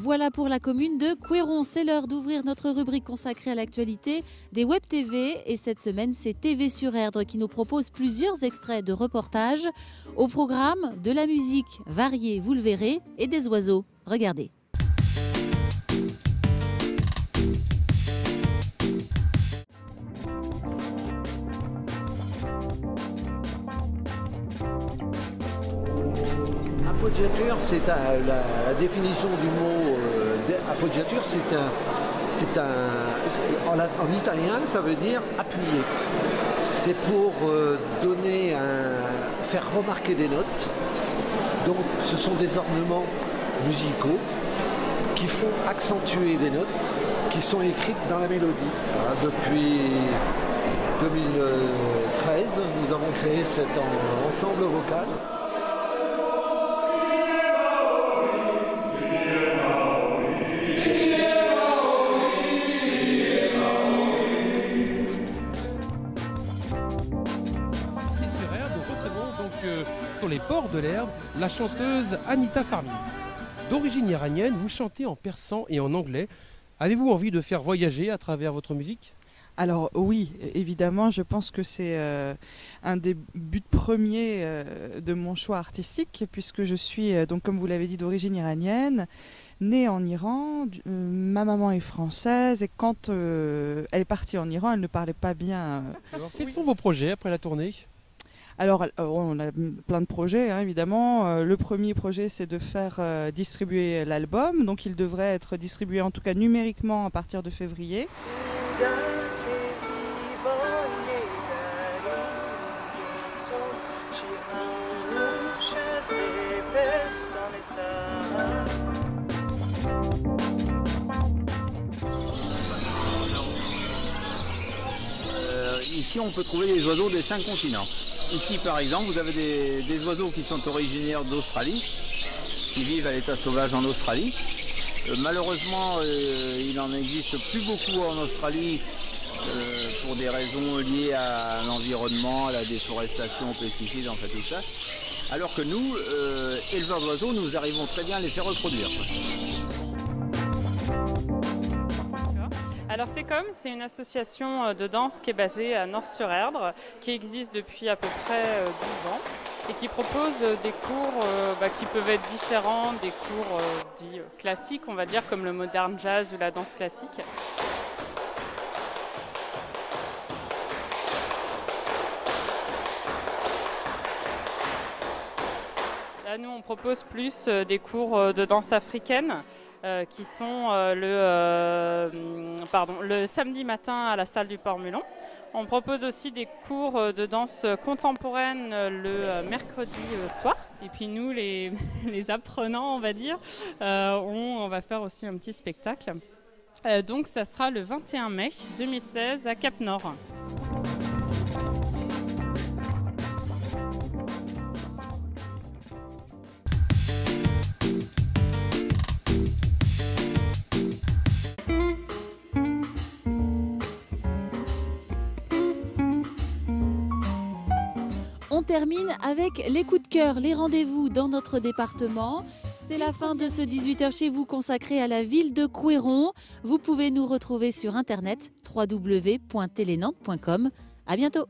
Voilà pour la commune de Couëron. C'est l'heure d'ouvrir notre rubrique consacrée à l'actualité des Web TV. Et cette semaine, c'est TV sur Erdre qui nous propose plusieurs extraits de reportages. Au programme, de la musique variée, vous le verrez, et des oiseaux. Regardez. Appoggiature, c'est la définition du mot appoggiature, en italien, ça veut dire appuyer. C'est pour faire remarquer des notes. Donc ce sont des ornements musicaux qui font accentuer des notes qui sont écrites dans la mélodie. Depuis 2013, nous avons créé cet ensemble vocal. Sur les bords de l'Erdre, la chanteuse Anita Farmier. D'origine iranienne, vous chantez en persan et en anglais. Avez-vous envie de faire voyager à travers votre musique ? Alors oui, évidemment, je pense que c'est un des buts premiers de mon choix artistique, puisque je suis, donc comme vous l'avez dit, d'origine iranienne, née en Iran. Ma maman est française et quand elle est partie en Iran, elle ne parlait pas bien. Alors, quels sont vos projets après la tournée ? Alors, on a plein de projets, hein, évidemment. Le premier projet, c'est de faire distribuer l'album. Donc, il devrait être distribué, en tout cas numériquement, à partir de février. Ici, on peut trouver les oiseaux des 5 continents. Ici, par exemple, vous avez des oiseaux qui sont originaires d'Australie, qui vivent à l'état sauvage en Australie. Malheureusement, il n'en existe plus beaucoup en Australie pour des raisons liées à l'environnement, à la déforestation, aux pesticides, en fait, tout ça. Alors que nous, éleveurs d'oiseaux, nous arrivons très bien à les faire reproduire. Alors c'est une association de danse qui est basée à Nort-sur-Erdre, qui existe depuis à peu près 12 ans et qui propose des cours qui peuvent être différents, des cours dits classiques, on va dire, comme le modern jazz ou la danse classique. Là, nous, on propose plus des cours de danse africaine qui sont le samedi matin à la salle du Port-Mulon. On propose aussi des cours de danse contemporaine le mercredi soir. Et puis nous, les apprenants, on va dire, on va faire aussi un petit spectacle. Donc ça sera le 21 mai 2016 à Cap-Nord. On termine avec les coups de cœur, les rendez-vous dans notre département. C'est la fin de ce 18h chez vous consacré à la ville de Couëron. Vous pouvez nous retrouver sur internet www.telenantes.com. À bientôt.